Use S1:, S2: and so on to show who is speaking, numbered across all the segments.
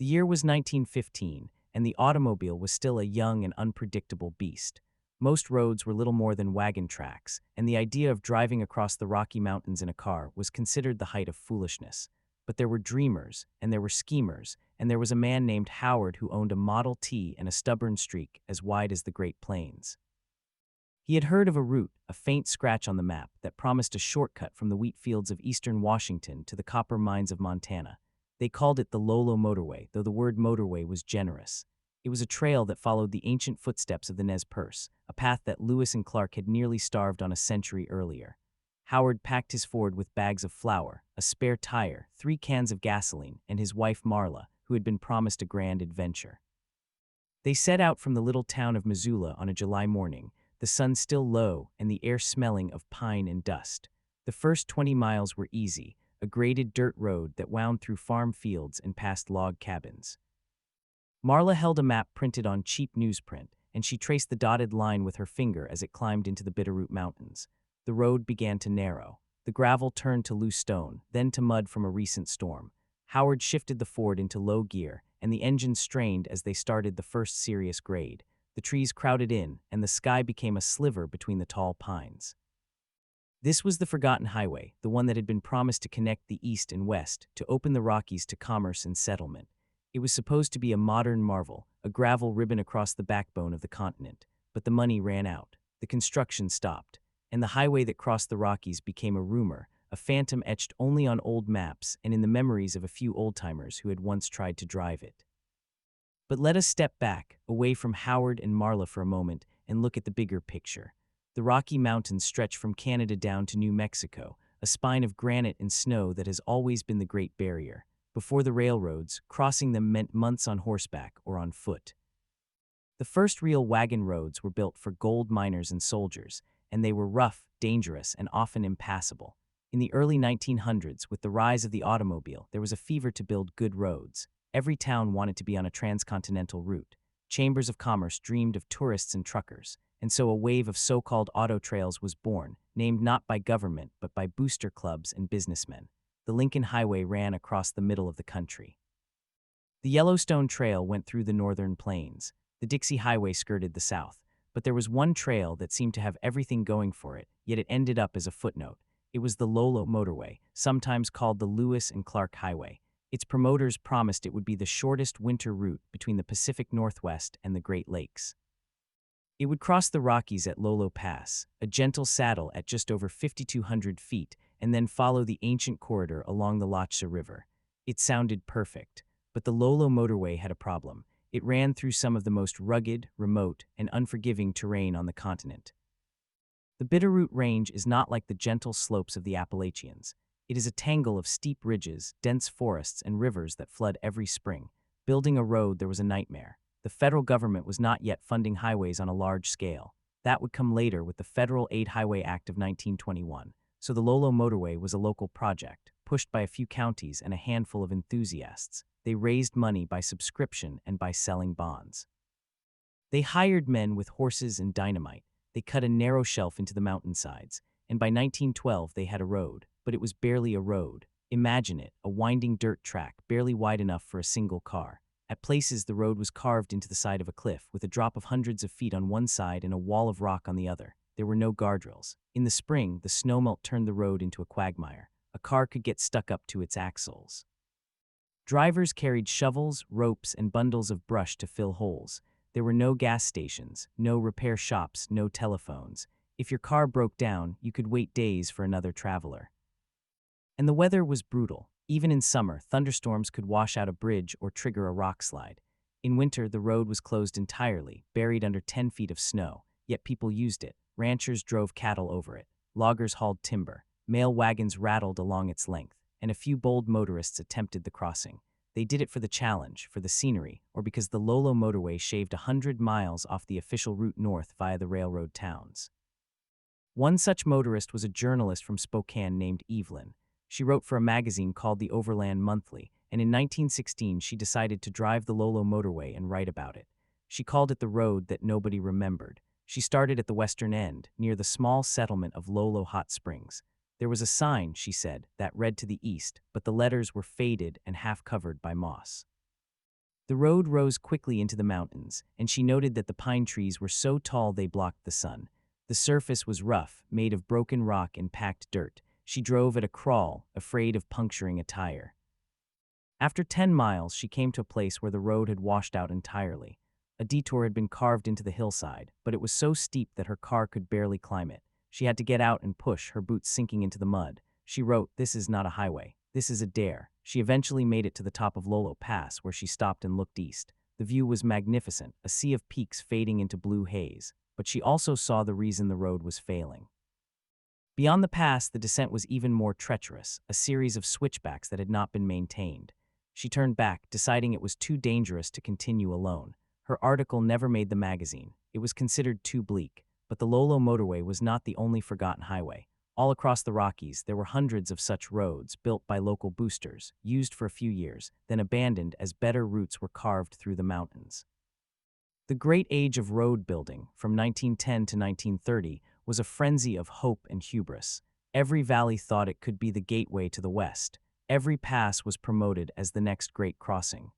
S1: The year was 1915, and the automobile was still a young and unpredictable beast. Most roads were little more than wagon tracks, and the idea of driving across the Rocky Mountains in a car was considered the height of foolishness. But there were dreamers, and there were schemers, and there was a man named Howard who owned a Model T and a stubborn streak as wide as the Great Plains. He had heard of a route, a faint scratch on the map, that promised a shortcut from the wheat fields of eastern Washington to the copper mines of Montana. They called it the Lolo Motorway, though the word motorway was generous. It was a trail that followed the ancient footsteps of the Nez Perce, a path that Lewis and Clark had nearly starved on a century earlier. Howard packed his Ford with bags of flour, a spare tire, 3 cans of gasoline, and his wife Marla, who had been promised a grand adventure. They set out from the little town of Missoula on a July morning, the sun still low and the air smelling of pine and dust. The first 20 miles were easy, a graded dirt road that wound through farm fields and past log cabins. Marla held a map printed on cheap newsprint, and she traced the dotted line with her finger as it climbed into the Bitterroot Mountains. The road began to narrow. The gravel turned to loose stone, then to mud from a recent storm. Howard shifted the Ford into low gear, and the engine strained as they started the first serious grade. The trees crowded in, and the sky became a sliver between the tall pines. This was the forgotten highway, the one that had been promised to connect the East and West, to open the Rockies to commerce and settlement. It was supposed to be a modern marvel, a gravel ribbon across the backbone of the continent. But the money ran out, the construction stopped, and the highway that crossed the Rockies became a rumor, a phantom etched only on old maps and in the memories of a few old-timers who had once tried to drive it. But let us step back, away from Howard and Marla for a moment, and look at the bigger picture. The Rocky Mountains stretch from Canada down to New Mexico, a spine of granite and snow that has always been the Great Barrier. Before the railroads, crossing them meant months on horseback or on foot. The first real wagon roads were built for gold miners and soldiers, and they were rough, dangerous, and often impassable. In the early 1900s, with the rise of the automobile, there was a fever to build good roads. Every town wanted to be on a transcontinental route. Chambers of commerce dreamed of tourists and truckers, and so a wave of so-called auto trails was born, named not by government but by booster clubs and businessmen. The Lincoln Highway ran across the middle of the country. The Yellowstone Trail went through the northern plains. The Dixie Highway skirted the south. But there was one trail that seemed to have everything going for it, yet it ended up as a footnote. It was the Lolo Motorway, sometimes called the Lewis and Clark Highway. Its promoters promised it would be the shortest winter route between the Pacific Northwest and the Great Lakes. It would cross the Rockies at Lolo Pass, a gentle saddle at just over 5,200 feet, and then follow the ancient corridor along the Lachse River. It sounded perfect, but the Lolo Motorway had a problem. It ran through some of the most rugged, remote, and unforgiving terrain on the continent. The Bitterroot Range is not like the gentle slopes of the Appalachians. It is a tangle of steep ridges, dense forests, and rivers that flood every spring. Building a road there was a nightmare. The federal government was not yet funding highways on a large scale. That would come later with the Federal Aid Highway Act of 1921. So the Lolo Motorway was a local project, pushed by a few counties and a handful of enthusiasts. They raised money by subscription and by selling bonds. They hired men with horses and dynamite. They cut a narrow shelf into the mountainsides, and by 1912 they had a road, but it was barely a road. Imagine it, a winding dirt track, barely wide enough for a single car. At places, the road was carved into the side of a cliff, with a drop of hundreds of feet on one side and a wall of rock on the other. There were no guardrails. In the spring, the snowmelt turned the road into a quagmire. A car could get stuck up to its axles. Drivers carried shovels, ropes, and bundles of brush to fill holes. There were no gas stations, no repair shops, no telephones. If your car broke down, you could wait days for another traveler. And the weather was brutal. Even in summer, thunderstorms could wash out a bridge or trigger a rock slide. In winter, the road was closed entirely, buried under 10 feet of snow, yet people used it. Ranchers drove cattle over it. Loggers hauled timber. Mail wagons rattled along its length, and a few bold motorists attempted the crossing. They did it for the challenge, for the scenery, or because the Lolo Motorway shaved 100 miles off the official route north via the railroad towns. One such motorist was a journalist from Spokane named Evelyn. She wrote for a magazine called the Overland Monthly, and in 1916 she decided to drive the Lolo Motorway and write about it. She called it the road that nobody remembered. She started at the western end, near the small settlement of Lolo Hot Springs. There was a sign, she said, that read to the east, but the letters were faded and half covered by moss. The road rose quickly into the mountains, and she noted that the pine trees were so tall they blocked the sun. The surface was rough, made of broken rock and packed dirt. She drove at a crawl, afraid of puncturing a tire. After 10 miles, she came to a place where the road had washed out entirely. A detour had been carved into the hillside, but it was so steep that her car could barely climb it. She had to get out and push, her boots sinking into the mud. She wrote, "This is not a highway. This is a dare." She eventually made it to the top of Lolo Pass, where she stopped and looked east. The view was magnificent, a sea of peaks fading into blue haze, but she also saw the reason the road was failing. Beyond the pass, the descent was even more treacherous, a series of switchbacks that had not been maintained. She turned back, deciding it was too dangerous to continue alone. Her article never made the magazine. It was considered too bleak. But the Lolo motorway was not the only forgotten highway. All across the Rockies, there were hundreds of such roads built by local boosters, used for a few years, then abandoned as better routes were carved through the mountains. The great age of road building, from 1910 to 1930, was a frenzy of hope and hubris. Every valley thought it could be the gateway to the west. Every pass was promoted as the next great crossing.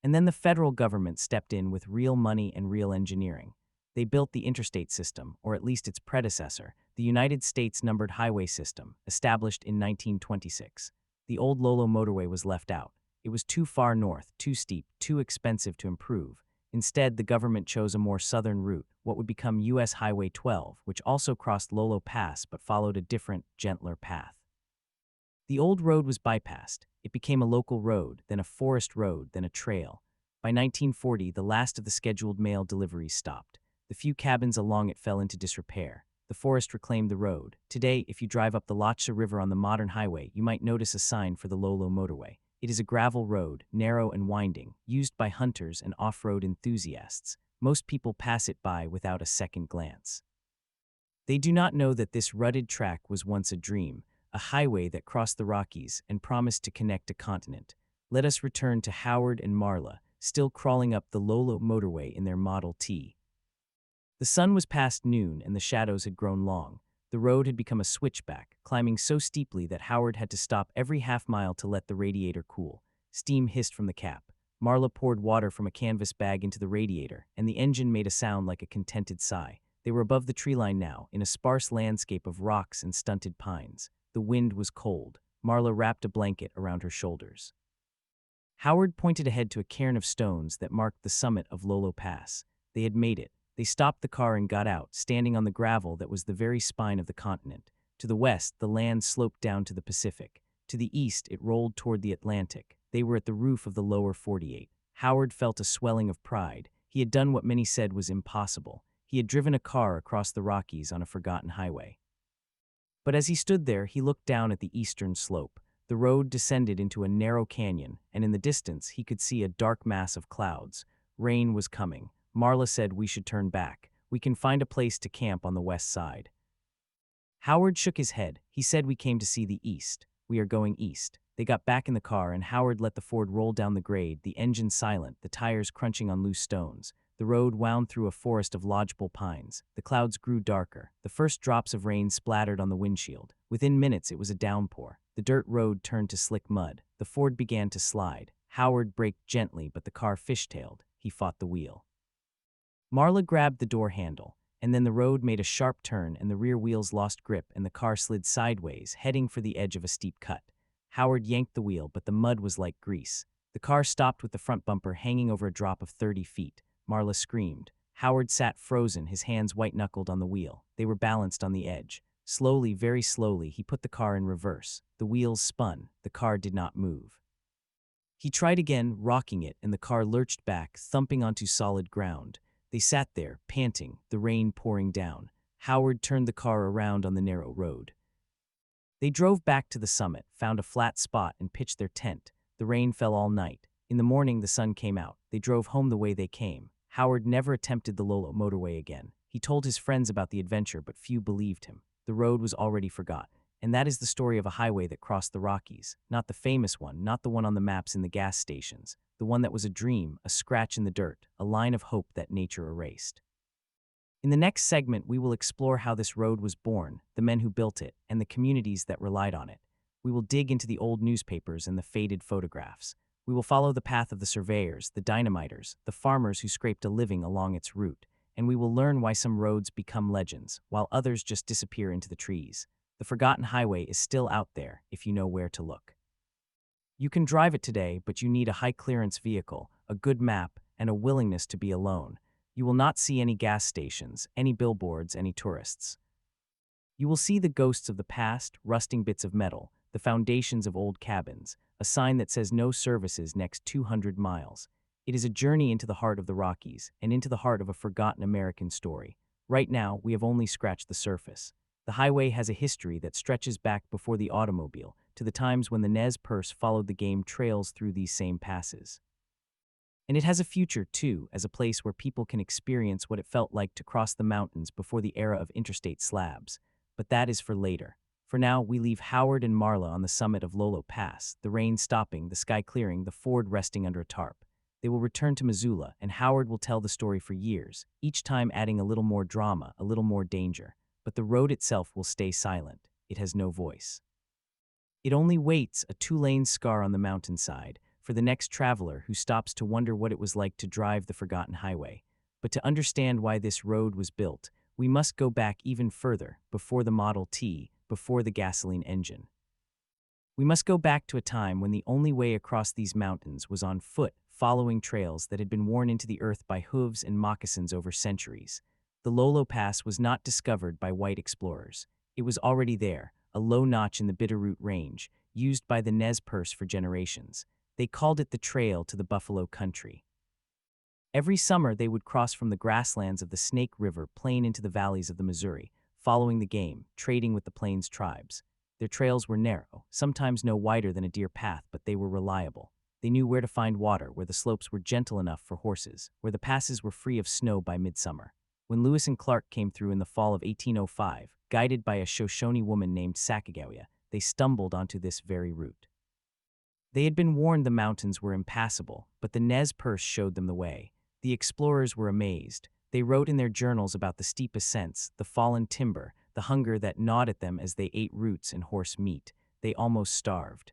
S1: And then the federal government stepped in with real money and real engineering. They built the interstate system, or at least its predecessor, the United States Numbered Highway System, established in 1926. The old Lolo motorway was left out. It was too far north, too steep, too expensive to improve. Instead, the government chose a more southern route, what would become U.S. Highway 12, which also crossed Lolo Pass but followed a different, gentler path. The old road was bypassed. It became a local road, then a forest road, then a trail. By 1940, the last of the scheduled mail deliveries stopped. The few cabins along it fell into disrepair. The forest reclaimed the road. Today, if you drive up the Lachsa River on the modern highway, you might notice a sign for the Lolo motorway. It is a gravel road, narrow and winding, used by hunters and off-road enthusiasts. Most people pass it by without a second glance. They do not know that this rutted track was once a dream, a highway that crossed the Rockies and promised to connect a continent. Let us return to Howard and Marla, still crawling up the Lolo motorway in their Model T. The sun was past noon and the shadows had grown long. The road had become a switchback, climbing so steeply that Howard had to stop every half-mile to let the radiator cool. Steam hissed from the cap. Marla poured water from a canvas bag into the radiator, and the engine made a sound like a contented sigh. They were above the treeline now, in a sparse landscape of rocks and stunted pines. The wind was cold. Marla wrapped a blanket around her shoulders. Howard pointed ahead to a cairn of stones that marked the summit of Lolo Pass. They had made it. They stopped the car and got out, standing on the gravel that was the very spine of the continent. To the west, the land sloped down to the Pacific. To the east, it rolled toward the Atlantic. They were at the roof of the lower 48. Howard felt a swelling of pride. He had done what many said was impossible. He had driven a car across the Rockies on a forgotten highway. But as he stood there, he looked down at the eastern slope. The road descended into a narrow canyon, and in the distance, he could see a dark mass of clouds. Rain was coming. Marla said we should turn back. We can find a place to camp on the west side. Howard shook his head. He said we came to see the east. We are going east. They got back in the car and Howard let the Ford roll down the grade, the engine silent, the tires crunching on loose stones. The road wound through a forest of lodgepole pines. The clouds grew darker. The first drops of rain splattered on the windshield. Within minutes it was a downpour. The dirt road turned to slick mud. The Ford began to slide. Howard braked gently, but the car fishtailed. He fought the wheel. Marla grabbed the door handle, and then the road made a sharp turn and the rear wheels lost grip and the car slid sideways, heading for the edge of a steep cut. Howard yanked the wheel, but the mud was like grease. The car stopped with the front bumper hanging over a drop of 30 feet. Marla screamed. Howard sat frozen, his hands white-knuckled on the wheel. They were balanced on the edge. Slowly, very slowly, he put the car in reverse. The wheels spun. The car did not move. He tried again, rocking it, and the car lurched back, thumping onto solid ground. They sat there, panting, the rain pouring down. Howard turned the car around on the narrow road. They drove back to the summit, found a flat spot, and pitched their tent. The rain fell all night. In the morning, the sun came out. They drove home the way they came. Howard never attempted the Lolo motorway again. He told his friends about the adventure, but few believed him. The road was already forgotten. And that is the story of a highway that crossed the Rockies. Not the famous one, not the one on the maps in the gas stations. The one that was a dream, a scratch in the dirt, a line of hope that nature erased. In the next segment, we will explore how this road was born, the men who built it, and the communities that relied on it. We will dig into the old newspapers and the faded photographs. We will follow the path of the surveyors, the dynamiters, the farmers who scraped a living along its route, and we will learn why some roads become legends, while others just disappear into the trees. The forgotten highway is still out there if you know where to look. You can drive it today, but you need a high-clearance vehicle, a good map, and a willingness to be alone. You will not see any gas stations, any billboards, any tourists. You will see the ghosts of the past, rusting bits of metal, the foundations of old cabins, a sign that says no services next 200 miles. It is a journey into the heart of the Rockies and into the heart of a forgotten American story. Right now, we have only scratched the surface. The highway has a history that stretches back before the automobile, to the times when the Nez Perce followed the game trails through these same passes. And it has a future, too, as a place where people can experience what it felt like to cross the mountains before the era of interstate slabs. But that is for later. For now, we leave Howard and Marla on the summit of Lolo Pass, the rain stopping, the sky clearing, the Ford resting under a tarp. They will return to Missoula, and Howard will tell the story for years, each time adding a little more drama, a little more danger. But the road itself will stay silent. It has no voice. It only waits, a two-lane scar on the mountainside, for the next traveler who stops to wonder what it was like to drive the forgotten highway. But to understand why this road was built, we must go back even further, before the Model T, before the gasoline engine. We must go back to a time when the only way across these mountains was on foot, following trails that had been worn into the earth by hooves and moccasins over centuries. The Lolo Pass was not discovered by white explorers. It was already there, a low notch in the Bitterroot Range, used by the Nez Perce for generations. They called it the Trail to the Buffalo Country. Every summer, they would cross from the grasslands of the Snake River plain into the valleys of the Missouri, following the game, trading with the plains tribes. Their trails were narrow, sometimes no wider than a deer path, but they were reliable. They knew where to find water, where the slopes were gentle enough for horses, where the passes were free of snow by midsummer. When Lewis and Clark came through in the fall of 1805, guided by a Shoshone woman named Sacagawea, they stumbled onto this very route. They had been warned the mountains were impassable, but the Nez Perce showed them the way. The explorers were amazed. They wrote in their journals about the steep ascents, the fallen timber, the hunger that gnawed at them as they ate roots and horse meat. They almost starved.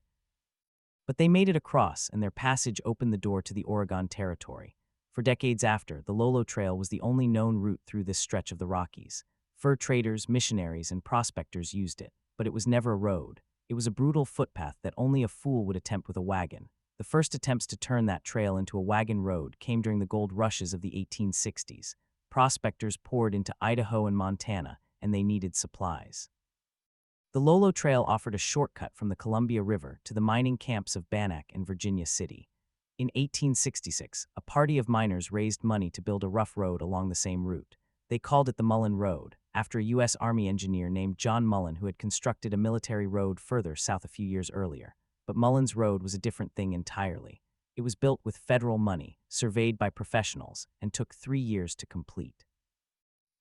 S1: But they made it across, and their passage opened the door to the Oregon Territory. For decades after, the Lolo Trail was the only known route through this stretch of the Rockies. Fur traders, missionaries, and prospectors used it, but it was never a road. It was a brutal footpath that only a fool would attempt with a wagon. The first attempts to turn that trail into a wagon road came during the gold rushes of the 1860s. Prospectors poured into Idaho and Montana, and they needed supplies. The Lolo Trail offered a shortcut from the Columbia River to the mining camps of Bannack and Virginia City. In 1866, a party of miners raised money to build a rough road along the same route. They called it the Mullen Road, after a U.S. Army engineer named John Mullen who had constructed a military road further south a few years earlier. But Mullen's Road was a different thing entirely. It was built with federal money, surveyed by professionals, and took 3 years to complete.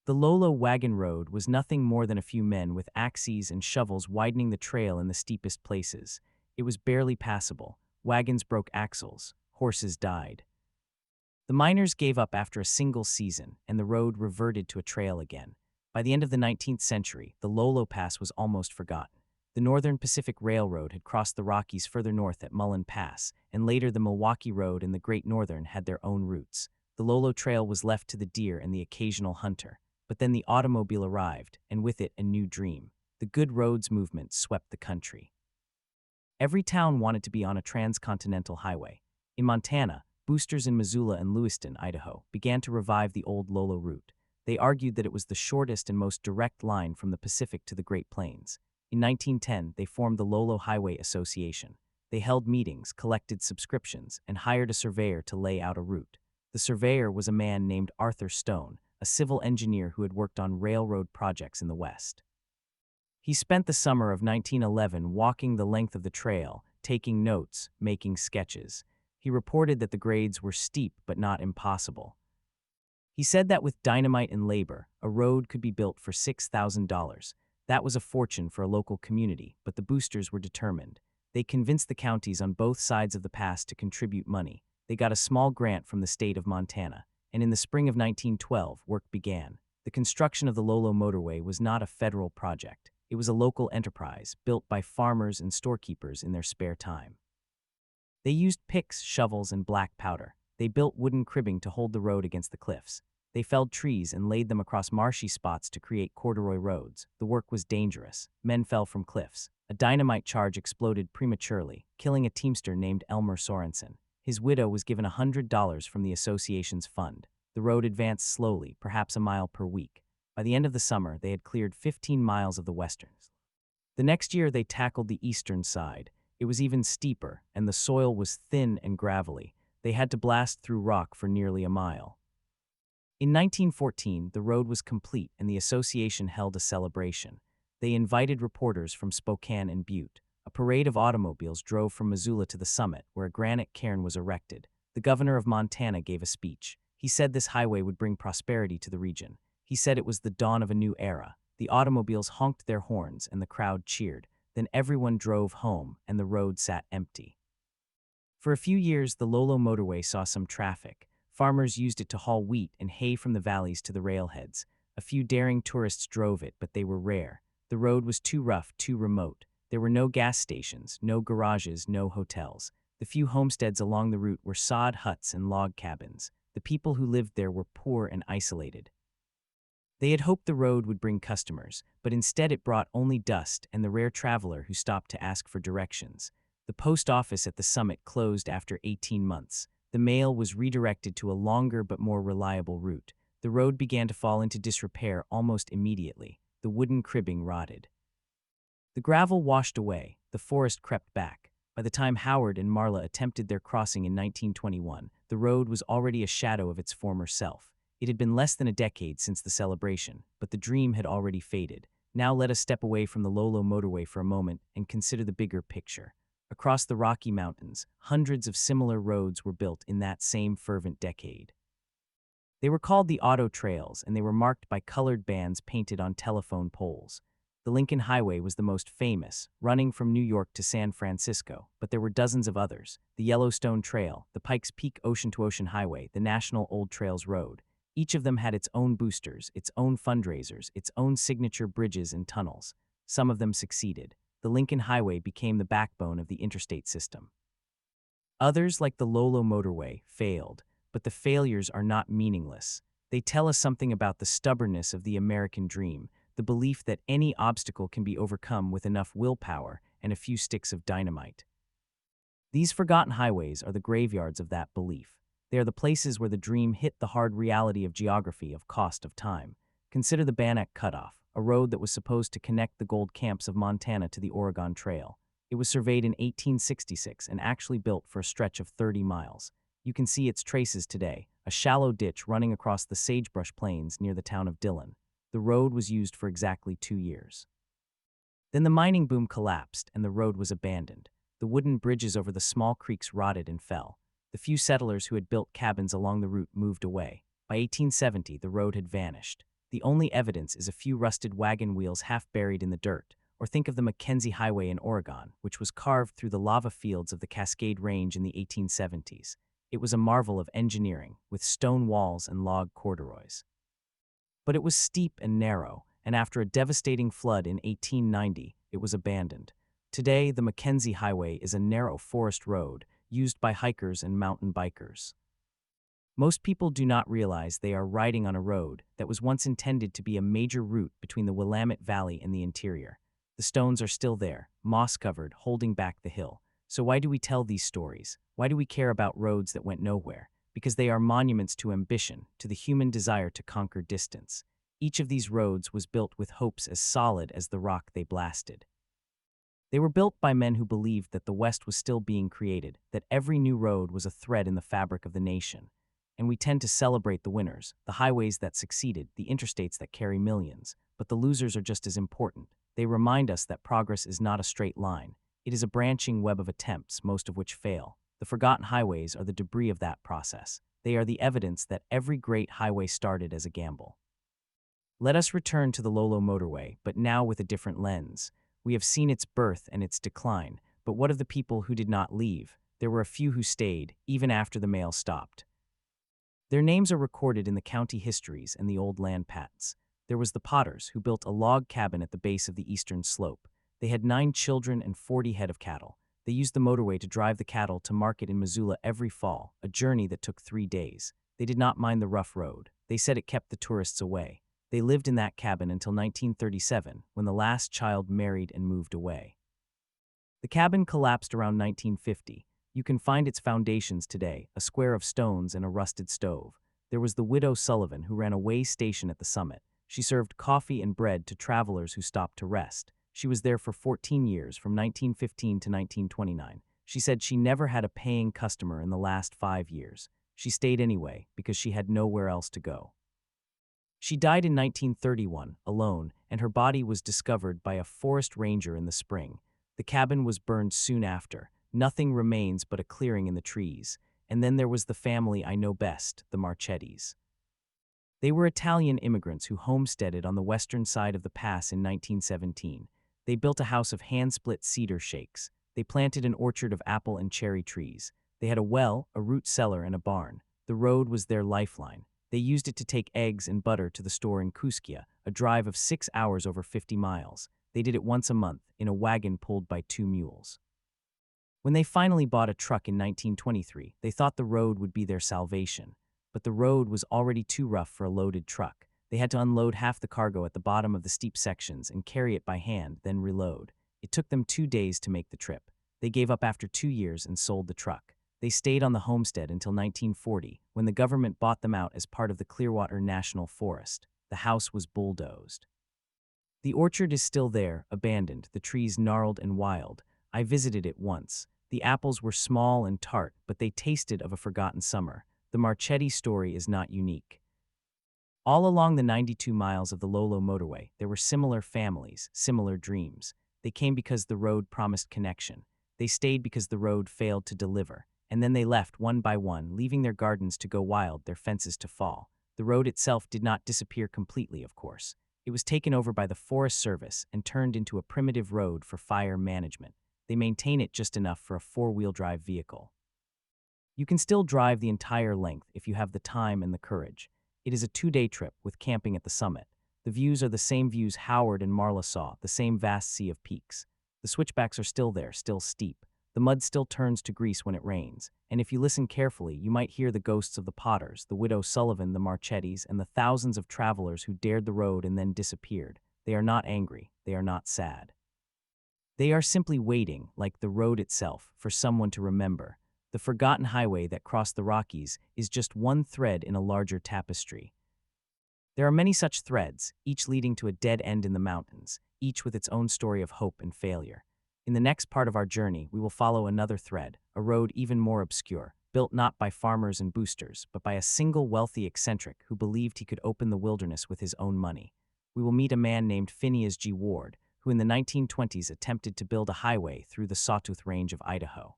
S1: The Lolo Wagon Road was nothing more than a few men with axes and shovels widening the trail in the steepest places. It was barely passable. Wagons broke axles. Horses died. The miners gave up after a single season, and the road reverted to a trail again. By the end of the 19th century, the Lolo Pass was almost forgotten. The Northern Pacific Railroad had crossed the Rockies further north at Mullen Pass, and later the Milwaukee Road and the Great Northern had their own routes. The Lolo Trail was left to the deer and the occasional hunter. But then the automobile arrived, and with it a new dream. The Good Roads movement swept the country. Every town wanted to be on a transcontinental highway. In Montana, boosters in Missoula and Lewiston, Idaho, began to revive the old Lolo route. They argued that it was the shortest and most direct line from the Pacific to the Great Plains. In 1910, they formed the Lolo Highway Association. They held meetings, collected subscriptions, and hired a surveyor to lay out a route. The surveyor was a man named Arthur Stone, a civil engineer who had worked on railroad projects in the West. He spent the summer of 1911 walking the length of the trail, taking notes, making sketches. He reported that the grades were steep but not impossible. He said that with dynamite and labor, a road could be built for $6,000. That was a fortune for a local community, but the boosters were determined. They convinced the counties on both sides of the pass to contribute money. They got a small grant from the state of Montana, and in the spring of 1912, work began. The construction of the Lolo motorway was not a federal project. It was a local enterprise, built by farmers and storekeepers in their spare time. They used picks, shovels, and black powder. They built wooden cribbing to hold the road against the cliffs. They felled trees and laid them across marshy spots to create corduroy roads. The work was dangerous. Men fell from cliffs. A dynamite charge exploded prematurely, killing a teamster named Elmer Sorensen. His widow was given $100 from the association's fund. The road advanced slowly, perhaps a mile per week. By the end of the summer, they had cleared 15 miles of the westerns. The next year, they tackled the eastern side. It was even steeper, and the soil was thin and gravelly. They had to blast through rock for nearly a mile. In 1914, the road was complete, and the association held a celebration. They invited reporters from Spokane and Butte. A parade of automobiles drove from Missoula to the summit, where a granite cairn was erected. The governor of Montana gave a speech. He said this highway would bring prosperity to the region. He said it was the dawn of a new era. The automobiles honked their horns, and the crowd cheered. Then everyone drove home, and the road sat empty. For a few years, the Lolo motorway saw some traffic. Farmers used it to haul wheat and hay from the valleys to the railheads. A few daring tourists drove it, but they were rare. The road was too rough, too remote. There were no gas stations, no garages, no hotels. The few homesteads along the route were sod huts and log cabins. The people who lived there were poor and isolated. They had hoped the road would bring customers, but instead it brought only dust and the rare traveler who stopped to ask for directions. The post office at the summit closed after 18 months. The mail was redirected to a longer but more reliable route. The road began to fall into disrepair almost immediately. The wooden cribbing rotted. The gravel washed away. The forest crept back. By the time Howard and Marla attempted their crossing in 1921, the road was already a shadow of its former self. It had been less than a decade since the celebration, but the dream had already faded. Now let us step away from the Lolo motorway for a moment and consider the bigger picture. Across the Rocky Mountains, hundreds of similar roads were built in that same fervent decade. They were called the Auto Trails, and they were marked by colored bands painted on telephone poles. The Lincoln Highway was the most famous, running from New York to San Francisco, but there were dozens of others. The Yellowstone Trail, the Pikes Peak Ocean-to-Ocean Highway, the National Old Trails Road. Each of them had its own boosters, its own fundraisers, its own signature bridges and tunnels. Some of them succeeded. The Lincoln Highway became the backbone of the interstate system. Others, like the Lolo motorway, failed, but the failures are not meaningless. They tell us something about the stubbornness of the American dream, the belief that any obstacle can be overcome with enough willpower and a few sticks of dynamite. These forgotten highways are the graveyards of that belief. They are the places where the dream hit the hard reality of geography, of cost, of time. Consider the Bannock Cutoff, a road that was supposed to connect the gold camps of Montana to the Oregon Trail. It was surveyed in 1866 and actually built for a stretch of 30 miles. You can see its traces today, a shallow ditch running across the sagebrush plains near the town of Dillon. The road was used for exactly 2 years. Then the mining boom collapsed and the road was abandoned. The wooden bridges over the small creeks rotted and fell. The few settlers who had built cabins along the route moved away. By 1870, the road had vanished. The only evidence is a few rusted wagon wheels half buried in the dirt. Or think of the Mackenzie Highway in Oregon, which was carved through the lava fields of the Cascade Range in the 1870s. It was a marvel of engineering, with stone walls and log corduroys. But it was steep and narrow, and after a devastating flood in 1890, it was abandoned. Today, the Mackenzie Highway is a narrow forest road used by hikers and mountain bikers. Most people do not realize they are riding on a road that was once intended to be a major route between the Willamette Valley and the interior. The stones are still there, moss-covered, holding back the hill. So why do we tell these stories? Why do we care about roads that went nowhere? Because they are monuments to ambition, to the human desire to conquer distance. Each of these roads was built with hopes as solid as the rock they blasted. They were built by men who believed that the West was still being created, that every new road was a thread in the fabric of the nation. And we tend to celebrate the winners, the highways that succeeded, the interstates that carry millions. But the losers are just as important. They remind us that progress is not a straight line. It is a branching web of attempts, most of which fail. The forgotten highways are the debris of that process. They are the evidence that every great highway started as a gamble. Let us return to the Lolo motorway, but now with a different lens. We have seen its birth and its decline, but what of the people who did not leave? There were a few who stayed, even after the mail stopped. Their names are recorded in the county histories and the old land pats. There was the Potters, who built a log cabin at the base of the eastern slope. They had 9 children and 40 head of cattle. They used the motorway to drive the cattle to market in Missoula every fall, a journey that took 3 days. They did not mind the rough road. They said it kept the tourists away. They lived in that cabin until 1937, when the last child married and moved away. The cabin collapsed around 1950. You can find its foundations today, a square of stones and a rusted stove. There was the widow Sullivan, who ran a way station at the summit. She served coffee and bread to travelers who stopped to rest. She was there for 14 years, from 1915 to 1929. She said she never had a paying customer in the last 5 years. She stayed anyway, because she had nowhere else to go. She died in 1931, alone, and her body was discovered by a forest ranger in the spring. The cabin was burned soon after. Nothing remains but a clearing in the trees. And then there was the family I know best, the Marchettis. They were Italian immigrants who homesteaded on the western side of the pass in 1917. They built a house of hand-split cedar shakes. They planted an orchard of apple and cherry trees. They had a well, a root cellar, and a barn. The road was their lifeline. They used it to take eggs and butter to the store in Kuskia, a drive of 6 hours over 50 miles. They did it once a month, in a wagon pulled by 2 mules. When they finally bought a truck in 1923, they thought the road would be their salvation. But the road was already too rough for a loaded truck. They had to unload half the cargo at the bottom of the steep sections and carry it by hand, then reload. It took them 2 days to make the trip. They gave up after 2 years and sold the truck. They stayed on the homestead until 1940, when the government bought them out as part of the Clearwater National Forest. The house was bulldozed. The orchard is still there, abandoned, the trees gnarled and wild. I visited it once. The apples were small and tart, but they tasted of a forgotten summer. The Marchetti story is not unique. All along the 92 miles of the Lolo motorway, there were similar families, similar dreams. They came because the road promised connection. They stayed because the road failed to deliver. And then they left one by one, leaving their gardens to go wild, their fences to fall. The road itself did not disappear completely, of course. It was taken over by the Forest Service and turned into a primitive road for fire management. They maintain it just enough for a 4-wheel drive vehicle. You can still drive the entire length if you have the time and the courage. It is a 2-day trip with camping at the summit. The views are the same views Howard and Marla saw, the same vast sea of peaks. The switchbacks are still there, still steep. The mud still turns to grease when it rains, and if you listen carefully, you might hear the ghosts of the Potters, the widow Sullivan, the Marchettis, and the thousands of travelers who dared the road and then disappeared. They are not angry. They are not sad. They are simply waiting, like the road itself, for someone to remember. The forgotten highway that crossed the Rockies is just one thread in a larger tapestry. There are many such threads, each leading to a dead end in the mountains, each with its own story of hope and failure. In the next part of our journey, we will follow another thread, a road even more obscure, built not by farmers and boosters, but by a single wealthy eccentric who believed he could open the wilderness with his own money. We will meet a man named Phineas G. Ward, who in the 1920s attempted to build a highway through the Sawtooth Range of Idaho.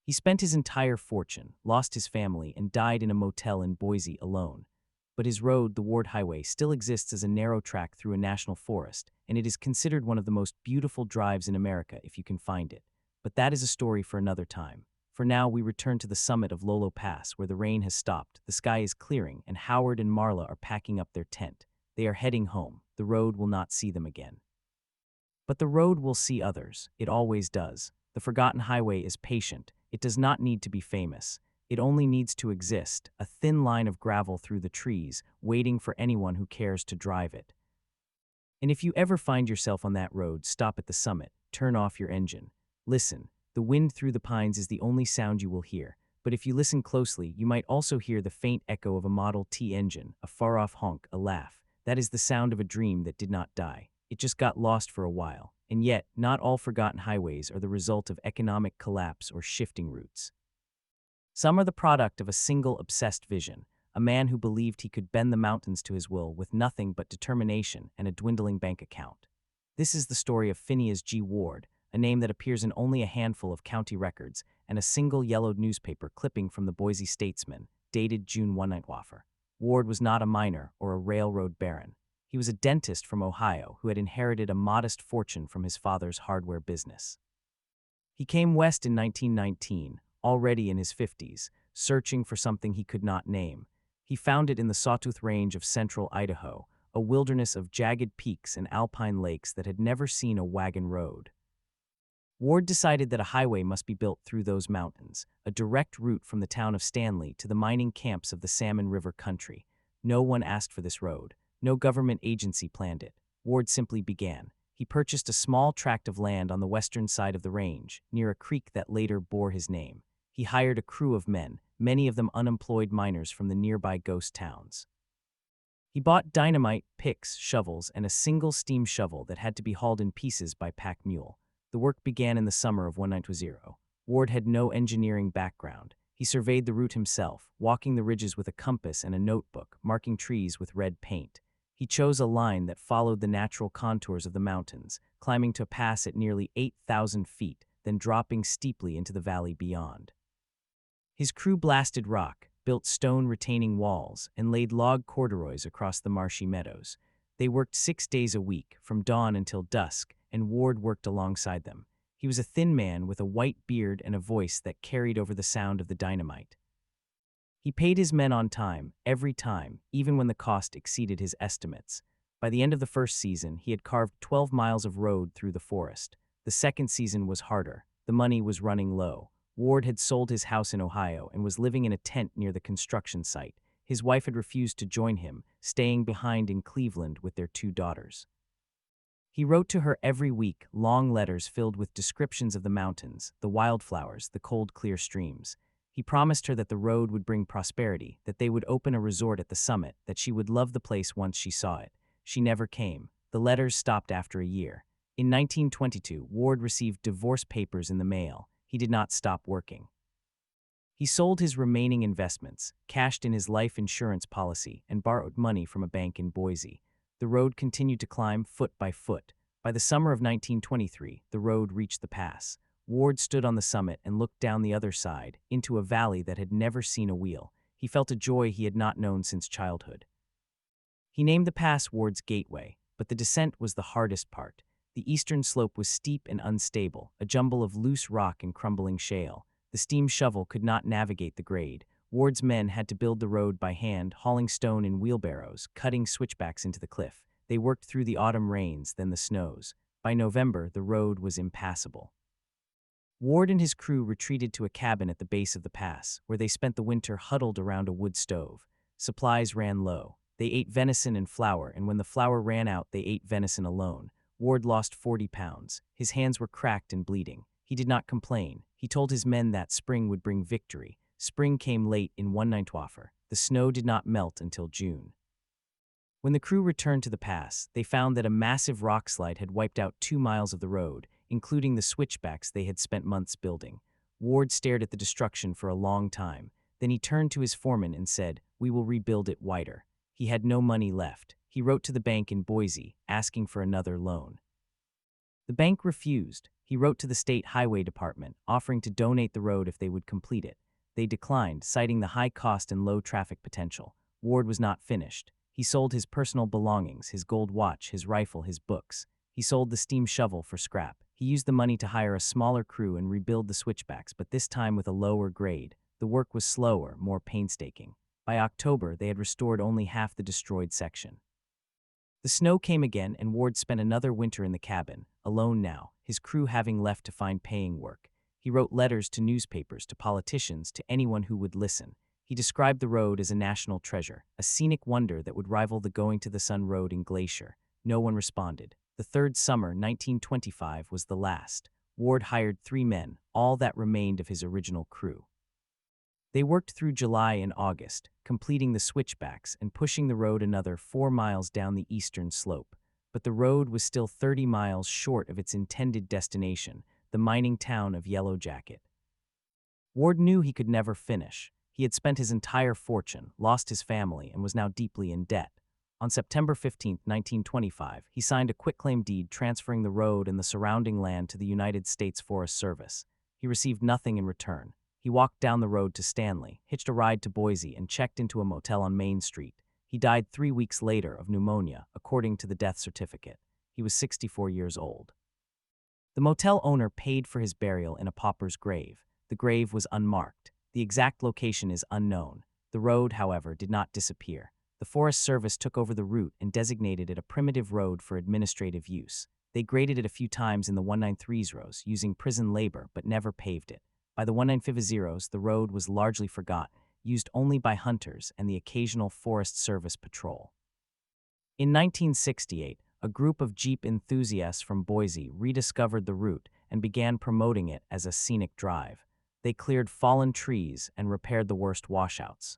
S1: He spent his entire fortune, lost his family, and died in a motel in Boise alone. But his road, the Ward Highway, still exists as a narrow track through a national forest, and it is considered one of the most beautiful drives in America if you can find it. But that is a story for another time. For now, we return to the summit of Lolo Pass, where the rain has stopped, the sky is clearing, and Howard and Marla are packing up their tent. They are heading home. The road will not see them again. But the road will see others. It always does. The forgotten highway is patient. It does not need to be famous. It only needs to exist, a thin line of gravel through the trees, waiting for anyone who cares to drive it. And if you ever find yourself on that road, stop at the summit, turn off your engine. Listen, the wind through the pines is the only sound you will hear, but if you listen closely, you might also hear the faint echo of a Model T engine, a far-off honk, a laugh. That is the sound of a dream that did not die. It just got lost for a while. And yet, not all forgotten highways are the result of economic collapse or shifting routes. Some are the product of a single obsessed vision, a man who believed he could bend the mountains to his will with nothing but determination and a dwindling bank account. This is the story of Phineas G. Ward, a name that appears in only a handful of county records and a single yellowed newspaper clipping from the Boise Statesman, dated June 1. Ward was not a miner or a railroad baron. He was a dentist from Ohio who had inherited a modest fortune from his father's hardware business. He came west in 1919, already in his 50s, searching for something he could not name. He found it in the Sawtooth Range of central Idaho, a wilderness of jagged peaks and alpine lakes that had never seen a wagon road. Ward decided that a highway must be built through those mountains, a direct route from the town of Stanley to the mining camps of the Salmon River country. No one asked for this road. No government agency planned it. Ward simply began. He purchased a small tract of land on the western side of the range, near a creek that later bore his name. He hired a crew of men, many of them unemployed miners from the nearby ghost towns. He bought dynamite, picks, shovels, and a single steam shovel that had to be hauled in pieces by pack mule. The work began in the summer of 1920. Ward had no engineering background. He surveyed the route himself, walking the ridges with a compass and a notebook, marking trees with red paint. He chose a line that followed the natural contours of the mountains, climbing to a pass at nearly 8,000 feet, then dropping steeply into the valley beyond. His crew blasted rock, built stone retaining walls, and laid log corduroys across the marshy meadows. They worked 6 days a week, from dawn until dusk, and Ward worked alongside them. He was a thin man with a white beard and a voice that carried over the sound of the dynamite. He paid his men on time, every time, even when the cost exceeded his estimates. By the end of the first season, he had carved 12 miles of road through the forest. The second season was harder. The money was running low. Ward had sold his house in Ohio and was living in a tent near the construction site. His wife had refused to join him, staying behind in Cleveland with their 2 daughters. He wrote to her every week, long letters filled with descriptions of the mountains, the wildflowers, the cold, clear streams. He promised her that the road would bring prosperity, that they would open a resort at the summit, that she would love the place once she saw it. She never came. The letters stopped after a year. In 1922, Ward received divorce papers in the mail. He did not stop working. He sold his remaining investments, cashed in his life insurance policy, and borrowed money from a bank in Boise. The road continued to climb foot by foot. By the summer of 1923, the road reached the pass. Ward stood on the summit and looked down the other side, into a valley that had never seen a wheel. He felt a joy he had not known since childhood. He named the pass Ward's Gateway, but the descent was the hardest part. The eastern slope was steep and unstable, a jumble of loose rock and crumbling shale. The steam shovel could not navigate the grade. Ward's men had to build the road by hand, hauling stone in wheelbarrows, cutting switchbacks into the cliff. They worked through the autumn rains, then the snows. By November, the road was impassable. Ward and his crew retreated to a cabin at the base of the pass, where they spent the winter huddled around a wood stove. Supplies ran low. They ate venison and flour, and when the flour ran out, they ate venison alone. Ward lost 40 pounds. His hands were cracked and bleeding. He did not complain. He told his men that spring would bring victory. Spring came late in 1920. The snow did not melt until June. When the crew returned to the pass, they found that a massive rock slide had wiped out 2 miles of the road, including the switchbacks they had spent months building. Ward stared at the destruction for a long time. Then he turned to his foreman and said, "We will rebuild it wider." He had no money left. He wrote to the bank in Boise, asking for another loan. The bank refused. He wrote to the state highway department, offering to donate the road if they would complete it. They declined, citing the high cost and low traffic potential. Ward was not finished. He sold his personal belongings, his gold watch, his rifle, his books. He sold the steam shovel for scrap. He used the money to hire a smaller crew and rebuild the switchbacks, but this time with a lower grade. The work was slower, more painstaking. By October, they had restored only half the destroyed section. The snow came again, and Ward spent another winter in the cabin, alone now, his crew having left to find paying work. He wrote letters to newspapers, to politicians, to anyone who would listen. He described the road as a national treasure, a scenic wonder that would rival the Going to the Sun Road in Glacier. No one responded. The third summer, 1925, was the last. Ward hired 3 men, all that remained of his original crew. They worked through July and August, completing the switchbacks and pushing the road another 4 miles down the eastern slope. But the road was still 30 miles short of its intended destination, the mining town of Yellow Jacket. Ward knew he could never finish. He had spent his entire fortune, lost his family, and was now deeply in debt. On September 15, 1925, he signed a quitclaim deed transferring the road and the surrounding land to the United States Forest Service. He received nothing in return. He walked down the road to Stanley, hitched a ride to Boise, and checked into a motel on Main Street. He died 3 weeks later of pneumonia, according to the death certificate. He was 64 years old. The motel owner paid for his burial in a pauper's grave. The grave was unmarked. The exact location is unknown. The road, however, did not disappear. The Forest Service took over the route and designated it a primitive road for administrative use. They graded it a few times in the 193s using prison labor but never paved it. By the 195s, the road was largely forgotten, used only by hunters and the occasional Forest Service patrol. In 1968, a group of Jeep enthusiasts from Boise rediscovered the route and began promoting it as a scenic drive. They cleared fallen trees and repaired the worst washouts.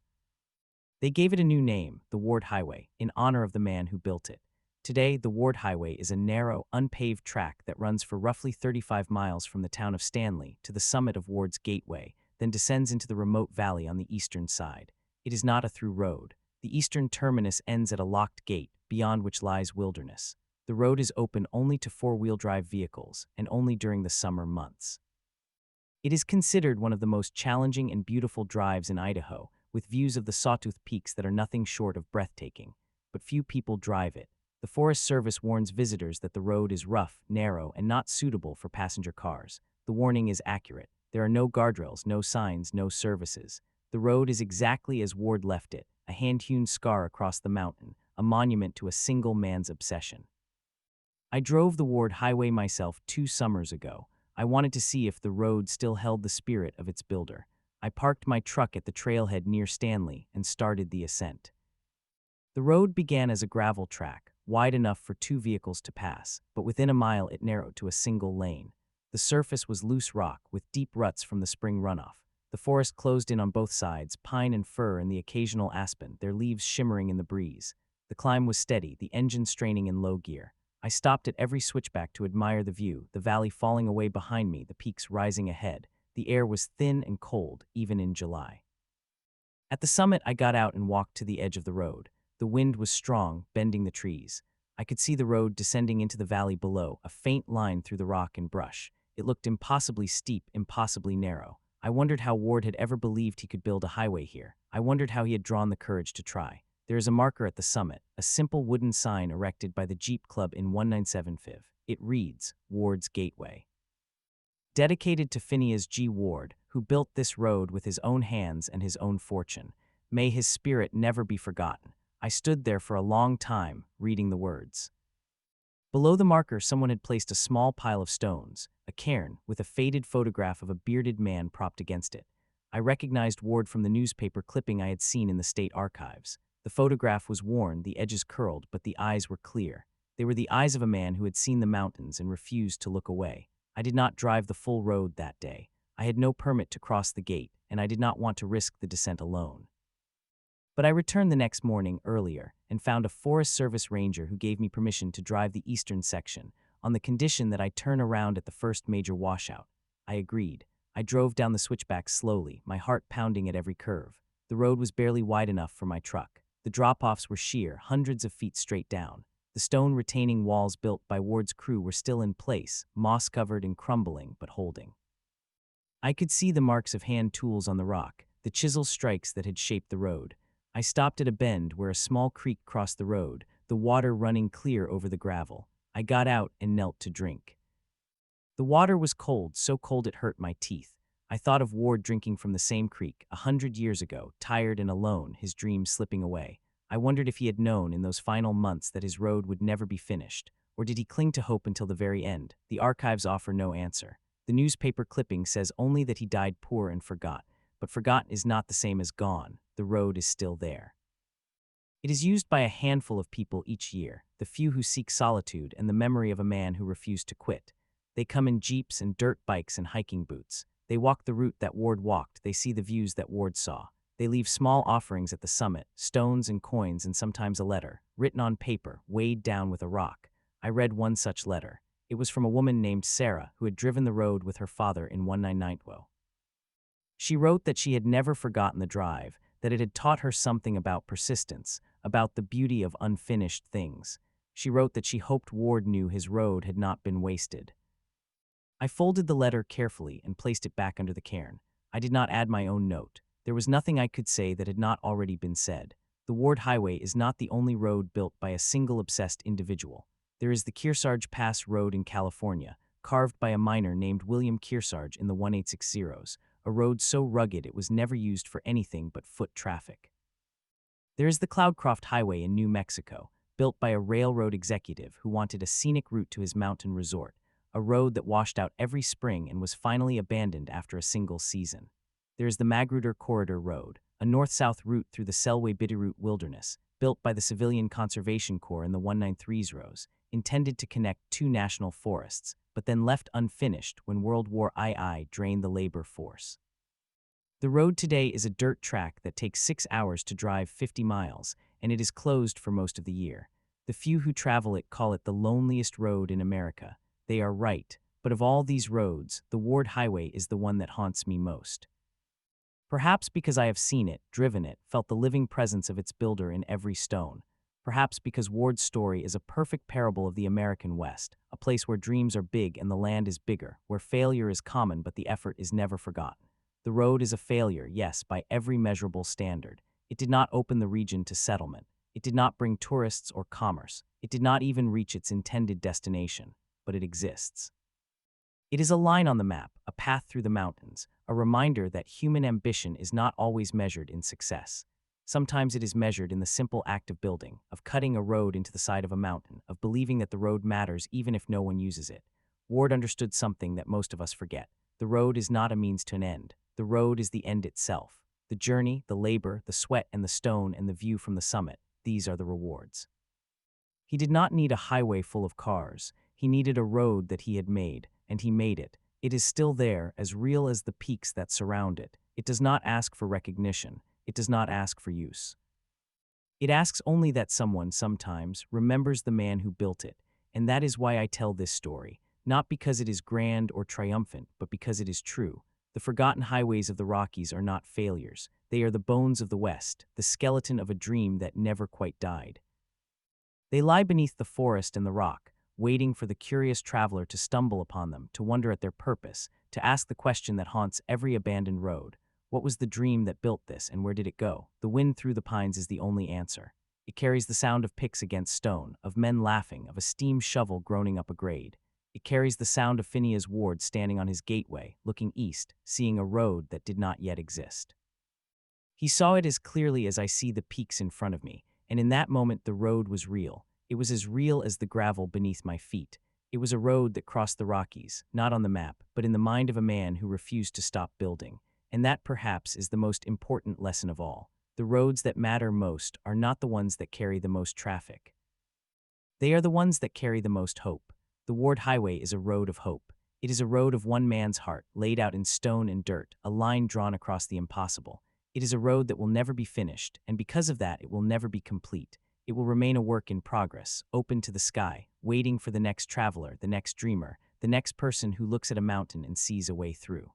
S1: They gave it a new name, the Ward Highway, in honor of the man who built it. Today, the Ward Highway is a narrow, unpaved track that runs for roughly 35 miles from the town of Stanley to the summit of Ward's Gateway, then descends into the remote valley on the eastern side. It is not a through road. The eastern terminus ends at a locked gate, beyond which lies wilderness. The road is open only to four-wheel drive vehicles, and only during the summer months. It is considered one of the most challenging and beautiful drives in Idaho, with views of the Sawtooth Peaks that are nothing short of breathtaking. But few people drive it. The Forest Service warns visitors that the road is rough, narrow, and not suitable for passenger cars. The warning is accurate. There are no guardrails, no signs, no services. The road is exactly as Ward left it, a hand-hewn scar across the mountain, a monument to a single man's obsession. I drove the Ward Highway myself 2 summers ago. I wanted to see if the road still held the spirit of its builder. I parked my truck at the trailhead near Stanley and started the ascent. The road began as a gravel track, wide enough for 2 vehicles to pass, but within a mile it narrowed to a single lane. The surface was loose rock with deep ruts from the spring runoff. The forest closed in on both sides, pine and fir and the occasional aspen, their leaves shimmering in the breeze. The climb was steady, the engine straining in low gear. I stopped at every switchback to admire the view, the valley falling away behind me, the peaks rising ahead. The air was thin and cold, even in July. At the summit, I got out and walked to the edge of the road. The wind was strong, bending the trees. I could see the road descending into the valley below, a faint line through the rock and brush. It looked impossibly steep, impossibly narrow. I wondered how Ward had ever believed he could build a highway here. I wondered how he had drawn the courage to try. There is a marker at the summit, a simple wooden sign erected by the Jeep Club in 197. It reads, Ward's Gateway. Dedicated to Phineas G. Ward, who built this road with his own hands and his own fortune. May his spirit never be forgotten. I stood there for a long time, reading the words. Below the marker, someone had placed a small pile of stones, a cairn, with a faded photograph of a bearded man propped against it. I recognized Ward from the newspaper clipping I had seen in the state archives. The photograph was worn, the edges curled, but the eyes were clear. They were the eyes of a man who had seen the mountains and refused to look away. I did not drive the full road that day. I had no permit to cross the gate, and I did not want to risk the descent alone. But I returned the next morning earlier and found a Forest Service ranger who gave me permission to drive the eastern section, on the condition that I turn around at the first major washout. I agreed. I drove down the switchback slowly, my heart pounding at every curve. The road was barely wide enough for my truck. The drop-offs were sheer, hundreds of feet straight down. The stone retaining walls built by Ward's crew were still in place, moss-covered and crumbling, but holding. I could see the marks of hand tools on the rock, the chisel strikes that had shaped the road. I stopped at a bend where a small creek crossed the road, the water running clear over the gravel. I got out and knelt to drink. The water was cold, so cold it hurt my teeth. I thought of Ward drinking from the same creek 100 years ago, tired and alone, his dreams slipping away. I wondered if he had known in those final months that his road would never be finished, or did he cling to hope until the very end? The archives offer no answer. The newspaper clipping says only that he died poor and forgot, but forgotten is not the same as gone. The road is still there. It is used by a handful of people each year, the few who seek solitude and the memory of a man who refused to quit. They come in jeeps and dirt bikes and hiking boots. They walk the route that Ward walked. They see the views that Ward saw. They leave small offerings at the summit, stones and coins and sometimes a letter, written on paper, weighed down with a rock. I read one such letter. It was from a woman named Sarah who had driven the road with her father in 199. She wrote that she had never forgotten the drive, that it had taught her something about persistence, about the beauty of unfinished things. She wrote that she hoped Ward knew his road had not been wasted. I folded the letter carefully and placed it back under the cairn. I did not add my own note. There was nothing I could say that had not already been said. The Ward Highway is not the only road built by a single obsessed individual. There is the Kearsarge Pass Road in California, carved by a miner named William Kearsarge in the 1860s, a road so rugged it was never used for anything but foot traffic. There is the Cloudcroft Highway in New Mexico. built by a railroad executive who wanted a scenic route to his mountain resort, a road that washed out every spring and was finally abandoned after a single season. There is the Magruder Corridor Road, a north-south route through the Selway-Bitterroot Wilderness, built by the Civilian Conservation Corps in the 193's rows, intended to connect two national forests, but then left unfinished when World War II drained the labor force. The road today is a dirt track that takes 6 hours to drive 50 miles, and it is closed for most of the year. The few who travel it call it the loneliest road in America. They are right, but of all these roads, the Ward Highway is the one that haunts me most. Perhaps because I have seen it, driven it, felt the living presence of its builder in every stone. Perhaps because Ward's story is a perfect parable of the American West, a place where dreams are big and the land is bigger, where failure is common but the effort is never forgotten. The road is a failure, yes, by every measurable standard. It did not open the region to settlement. It did not bring tourists or commerce. It did not even reach its intended destination, but it exists. It is a line on the map, a path through the mountains, a reminder that human ambition is not always measured in success. Sometimes it is measured in the simple act of building, of cutting a road into the side of a mountain, of believing that the road matters even if no one uses it. Ward understood something that most of us forget. The road is not a means to an end. The road is the end itself. The journey, the labor, the sweat and the stone and the view from the summit, these are the rewards. He did not need a highway full of cars. He needed a road that he had made, and he made it. It is still there, as real as the peaks that surround it. It does not ask for recognition. It does not ask for use. It asks only that someone, sometimes, remembers the man who built it, and that is why I tell this story, not because it is grand or triumphant, but because it is true. The forgotten highways of the Rockies are not failures. They are the bones of the West, the skeleton of a dream that never quite died. They lie beneath the forest and the rock, waiting for the curious traveler to stumble upon them, to wonder at their purpose, to ask the question that haunts every abandoned road. What was the dream that built this, and where did it go? The wind through the pines is the only answer. It carries the sound of picks against stone, of men laughing, of a steam shovel groaning up a grade. It carries the sound of Phineas Ward standing on his gateway, looking east, seeing a road that did not yet exist. He saw it as clearly as I see the peaks in front of me, and in that moment the road was real. It was as real as the gravel beneath my feet. It was a road that crossed the Rockies, not on the map, but in the mind of a man who refused to stop building. And that, perhaps, is the most important lesson of all. The roads that matter most are not the ones that carry the most traffic. They are the ones that carry the most hope. The Ward Highway is a road of hope. It is a road of one man's heart, laid out in stone and dirt, a line drawn across the impossible. It is a road that will never be finished, and because of that, it will never be complete. It will remain a work in progress, open to the sky, waiting for the next traveler, the next dreamer, the next person who looks at a mountain and sees a way through.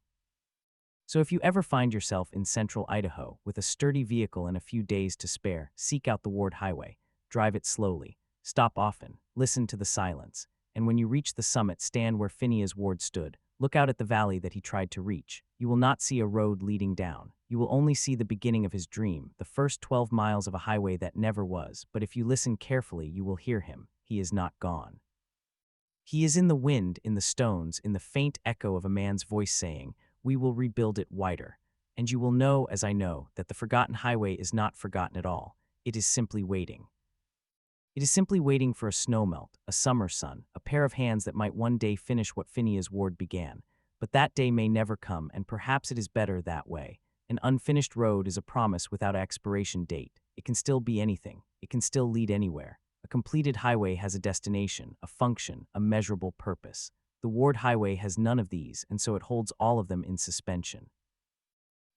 S1: So if you ever find yourself in central Idaho with a sturdy vehicle and a few days to spare, seek out the Ward Highway. Drive it slowly. Stop often. Listen to the silence. And when you reach the summit, stand where Phineas Ward stood. Look out at the valley that he tried to reach. You will not see a road leading down. You will only see the beginning of his dream, the first 12 miles of a highway that never was. But if you listen carefully, you will hear him. He is not gone. He is in the wind, in the stones, in the faint echo of a man's voice saying, "We will rebuild it wider." And you will know, as I know, that the forgotten highway is not forgotten at all. It is simply waiting. It is simply waiting for a snowmelt, a summer sun, a pair of hands that might one day finish what Phineas Ward began. But that day may never come, and perhaps it is better that way. An unfinished road is a promise without an expiration date. It can still be anything. It can still lead anywhere. A completed highway has a destination, a function, a measurable purpose. The Ward Highway has none of these, and so it holds all of them in suspension.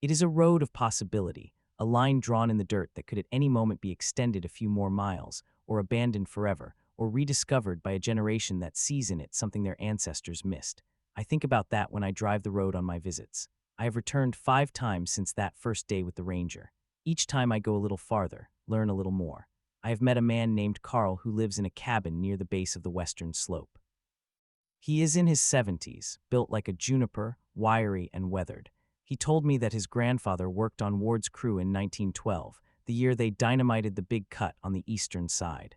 S1: It is a road of possibility, a line drawn in the dirt that could at any moment be extended a few more miles, or abandoned forever, or rediscovered by a generation that sees in it something their ancestors missed. I think about that when I drive the road on my visits. I have returned 5 times since that first day with the ranger. Each time I go a little farther, learn a little more. I have met a man named Carl who lives in a cabin near the base of the western slope. He is in his 70s, built like a juniper, wiry and weathered. He told me that his grandfather worked on Ward's crew in 1912, the year they dynamited the Big Cut on the eastern side.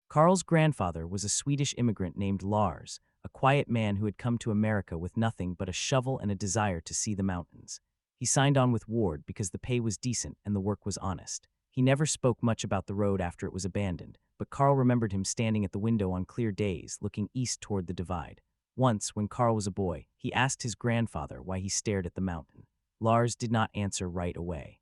S1: Carl's grandfather was a Swedish immigrant named Lars, a quiet man who had come to America with nothing but a shovel and a desire to see the mountains. He signed on with Ward because the pay was decent and the work was honest. He never spoke much about the road after it was abandoned, but Carl remembered him standing at the window on clear days, looking east toward the divide. Once, when Carl was a boy, he asked his grandfather why he stared at the mountain. Lars did not answer right away.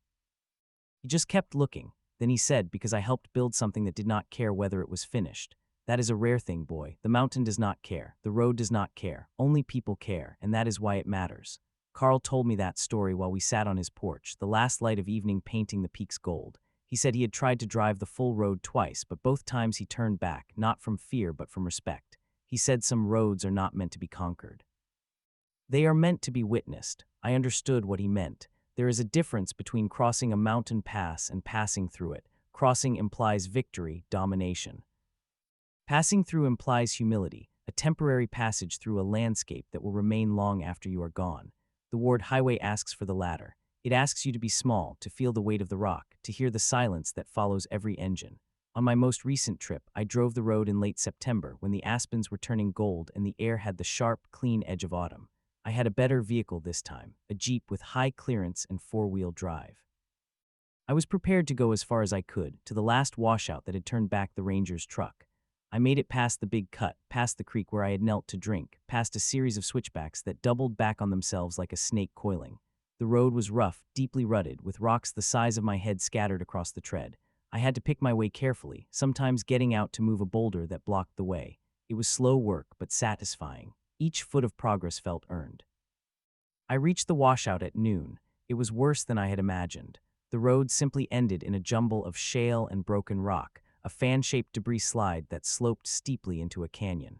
S1: He just kept looking. Then he said, "Because I helped build something that did not care whether it was finished. That is a rare thing, boy. The mountain does not care. The road does not care. Only people care, and that is why it matters." Carl told me that story while we sat on his porch, the last light of evening painting the peaks gold. He said he had tried to drive the full road twice, but both times he turned back, not from fear but from respect. He said some roads are not meant to be conquered. They are meant to be witnessed. I understood what he meant. There is a difference between crossing a mountain pass and passing through it. Crossing implies victory, domination. Passing through implies humility, a temporary passage through a landscape that will remain long after you are gone. The word highway asks for the latter. It asks you to be small, to feel the weight of the rock, to hear the silence that follows every engine. On my most recent trip, I drove the road in late September when the aspens were turning gold and the air had the sharp, clean edge of autumn. I had a better vehicle this time, a Jeep with high clearance and four-wheel drive. I was prepared to go as far as I could, to the last washout that had turned back the ranger's truck. I made it past the big cut, past the creek where I had knelt to drink, past a series of switchbacks that doubled back on themselves like a snake coiling. The road was rough, deeply rutted, with rocks the size of my head scattered across the tread. I had to pick my way carefully, sometimes getting out to move a boulder that blocked the way. It was slow work, but satisfying. Each foot of progress felt earned. I reached the washout at noon. It was worse than I had imagined. The road simply ended in a jumble of shale and broken rock, a fan-shaped debris slide that sloped steeply into a canyon.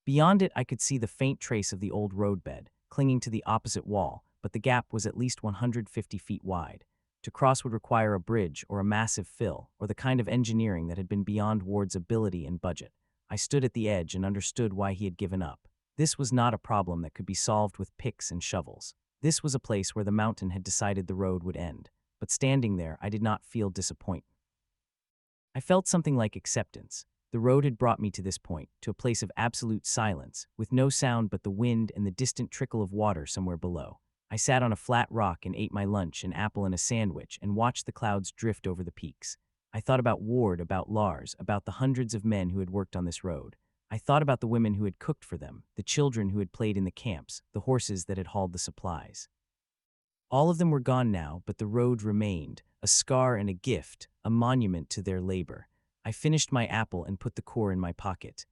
S1: Beyond it, I could see the faint trace of the old roadbed, clinging to the opposite wall, but the gap was at least 150 feet wide. To cross would require a bridge or a massive fill, or the kind of engineering that had been beyond Ward's ability and budget. I stood at the edge and understood why he had given up. This was not a problem that could be solved with picks and shovels. This was a place where the mountain had decided the road would end. But standing there, I did not feel disappointment. I felt something like acceptance. The road had brought me to this point, to a place of absolute silence, with no sound but the wind and the distant trickle of water somewhere below. I sat on a flat rock and ate my lunch, an apple and a sandwich, and watched the clouds drift over the peaks. I thought about Ward, about Lars, about the hundreds of men who had worked on this road. I thought about the women who had cooked for them, the children who had played in the camps, the horses that had hauled the supplies. All of them were gone now, but the road remained, a scar and a gift, a monument to their labor. I finished my apple and put the core in my pocket.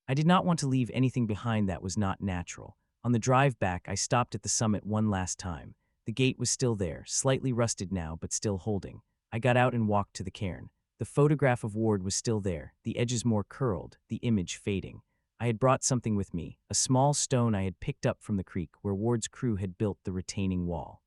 S1: I did not want to leave anything behind that was not natural. On the drive back, I stopped at the summit one last time. The gate was still there, slightly rusted now, but still holding. I got out and walked to the cairn. The photograph of Ward was still there, the edges more curled, the image fading. I had brought something with me, a small stone I had picked up from the creek where Ward's crew had built the retaining wall.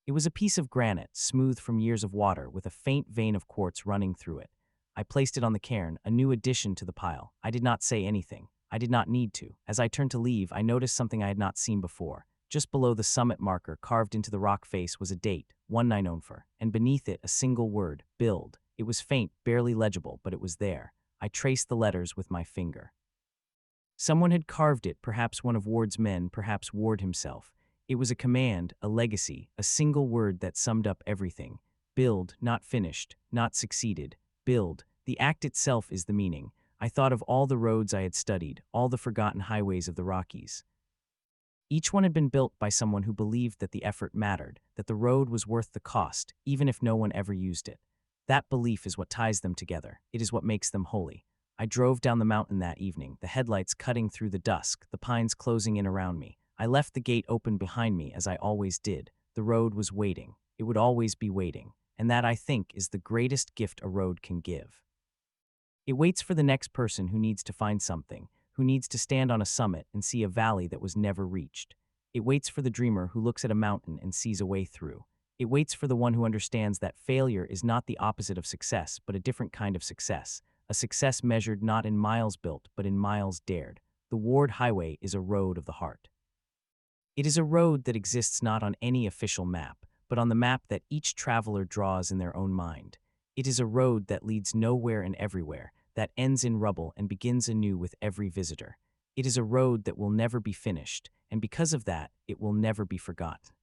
S1: It was a piece of granite, smooth from years of water, with a faint vein of quartz running through it. I placed it on the cairn, a new addition to the pile. I did not say anything. I did not need to. As I turned to leave, I noticed something I had not seen before. Just below the summit marker, carved into the rock face, was a date, 1904, and beneath it a single word, build. It was faint, barely legible, but it was there. I traced the letters with my finger. Someone had carved it, perhaps one of Ward's men, perhaps Ward himself. It was a command, a legacy, a single word that summed up everything. Build, not finished, not succeeded. Build. The act itself is the meaning. I thought of all the roads I had studied, all the forgotten highways of the Rockies. Each one had been built by someone who believed that the effort mattered, that the road was worth the cost, even if no one ever used it. That belief is what ties them together. It is what makes them holy. I drove down the mountain that evening, the headlights cutting through the dusk, the pines closing in around me. I left the gate open behind me, as I always did. The road was waiting. It would always be waiting. And that, I think, is the greatest gift a road can give. It waits for the next person who needs to find something, who needs to stand on a summit and see a valley that was never reached. It waits for the dreamer who looks at a mountain and sees a way through. It waits for the one who understands that failure is not the opposite of success, but a different kind of success. A success measured not in miles built, but in miles dared. The Ward Highway is a road of the heart. It is a road that exists not on any official map, but on the map that each traveler draws in their own mind. It is a road that leads nowhere and everywhere, that ends in rubble and begins anew with every visitor. It is a road that will never be finished, and because of that, it will never be forgotten.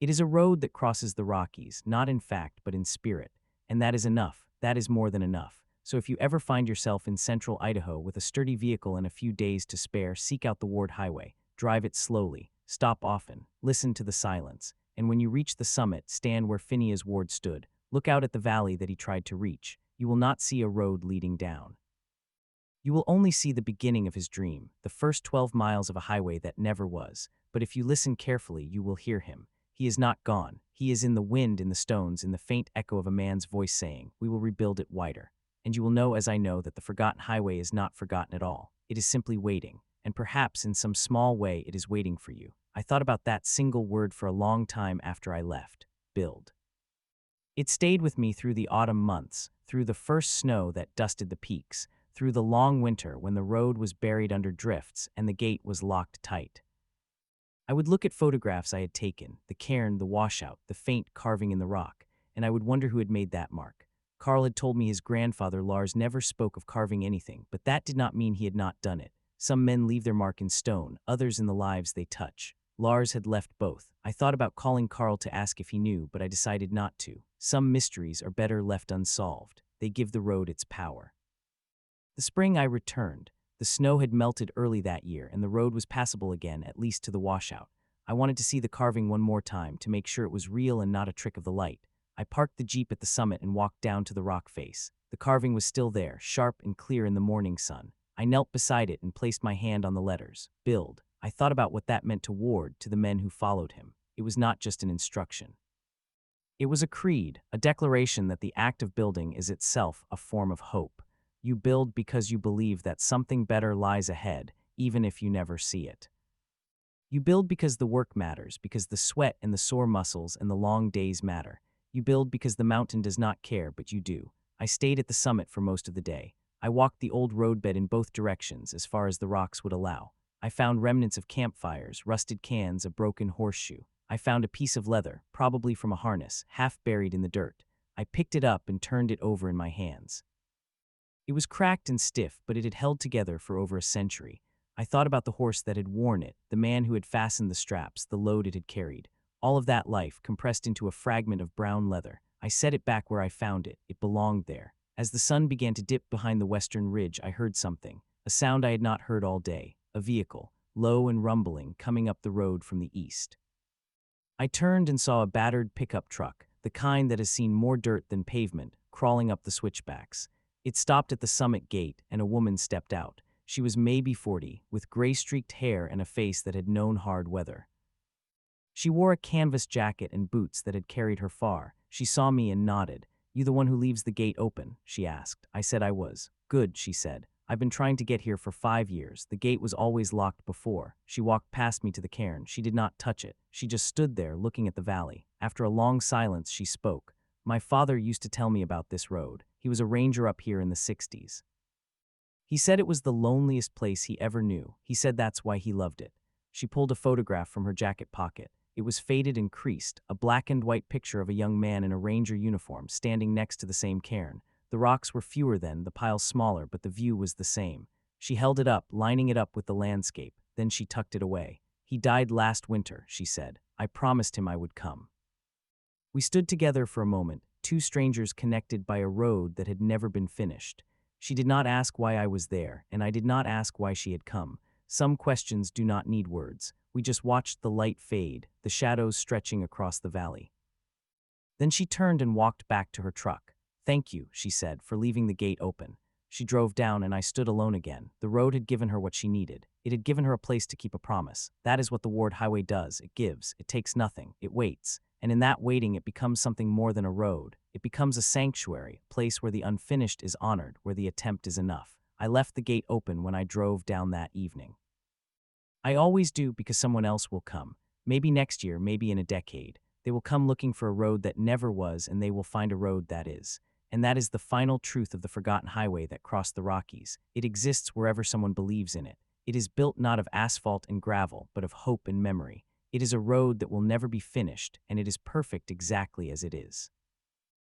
S1: It is a road that crosses the Rockies, not in fact but in spirit, and that is enough. That is more than enough. So if you ever find yourself in central Idaho with a sturdy vehicle and a few days to spare, seek out the Ward Highway. Drive it slowly, stop often, listen to the silence, and when you reach the summit, stand where Phineas Ward stood. Look out at the valley that he tried to reach. You will not see a road leading down. You will only see the beginning of his dream, the first 12 miles of a highway that never was. But if you listen carefully, you will hear him. He is not gone. He is in the wind, in the stones, in the faint echo of a man's voice saying, "We will rebuild it wider." And you will know, as I know, that the forgotten highway is not forgotten at all. It is simply waiting, and perhaps in some small way it is waiting for you. I thought about that single word for a long time after I left. Build. It stayed with me through the autumn months, through the first snow that dusted the peaks, through the long winter when the road was buried under drifts and the gate was locked tight. I would look at photographs I had taken, the cairn, the washout, the faint carving in the rock, and I would wonder who had made that mark. Carl had told me his grandfather Lars never spoke of carving anything, but that did not mean he had not done it. Some men leave their mark in stone, others in the lives they touch. Lars had left both. I thought about calling Carl to ask if he knew, but I decided not to. Some mysteries are better left unsolved. They give the road its power. The spring I returned. The snow had melted early that year, and the road was passable again, at least to the washout. I wanted to see the carving one more time, to make sure it was real and not a trick of the light. I parked the Jeep at the summit and walked down to the rock face. The carving was still there, sharp and clear in the morning sun. I knelt beside it and placed my hand on the letters. Build. I thought about what that meant to Ward, to the men who followed him. It was not just an instruction. It was a creed, a declaration that the act of building is itself a form of hope. You build because you believe that something better lies ahead, even if you never see it. You build because the work matters, because the sweat and the sore muscles and the long days matter. You build because the mountain does not care, but you do. I stayed at the summit for most of the day. I walked the old roadbed in both directions, as far as the rocks would allow. I found remnants of campfires, rusted cans, a broken horseshoe. I found a piece of leather, probably from a harness, half buried in the dirt. I picked it up and turned it over in my hands. It was cracked and stiff, but it had held together for over a century. I thought about the horse that had worn it, the man who had fastened the straps, the load it had carried. All of that life compressed into a fragment of brown leather. I set it back where I found it. It belonged there. As the sun began to dip behind the western ridge, I heard something, a sound I had not heard all day, a vehicle, low and rumbling, coming up the road from the east. I turned and saw a battered pickup truck, the kind that has seen more dirt than pavement, crawling up the switchbacks. It stopped at the summit gate, and a woman stepped out. She was maybe 40, with gray-streaked hair and a face that had known hard weather. She wore a canvas jacket and boots that had carried her far. She saw me and nodded. "You the one who leaves the gate open?" she asked. I said I was. "Good," she said. "I've been trying to get here for 5 years. The gate was always locked before." She walked past me to the cairn. She did not touch it. She just stood there, looking at the valley. After a long silence, she spoke. "My father used to tell me about this road. He was a ranger up here in the 60s. He said it was the loneliest place he ever knew. He said that's why he loved it." She pulled a photograph from her jacket pocket. It was faded and creased, a black and white picture of a young man in a ranger uniform standing next to the same cairn. The rocks were fewer then, the piles smaller, but the view was the same. She held it up, lining it up with the landscape. Then she tucked it away. "He died last winter," she said. "I promised him I would come." We stood together for a moment, two strangers connected by a road that had never been finished. She did not ask why I was there, and I did not ask why she had come. Some questions do not need words. We just watched the light fade, the shadows stretching across the valley. Then she turned and walked back to her truck. "Thank you," she said, "for leaving the gate open." She drove down and I stood alone again. The road had given her what she needed. It had given her a place to keep a promise. That is what the Ward Highway does. It gives. It takes nothing. It waits. And in that waiting, it becomes something more than a road. It becomes a sanctuary, a place where the unfinished is honored, where the attempt is enough. I left the gate open when I drove down that evening. I always do, because someone else will come. Maybe next year, maybe in a decade. They will come looking for a road that never was, and they will find a road that is. And that is the final truth of the forgotten highway that crossed the Rockies. It exists wherever someone believes in it. It is built not of asphalt and gravel, but of hope and memory. It is a road that will never be finished, and it is perfect exactly as it is.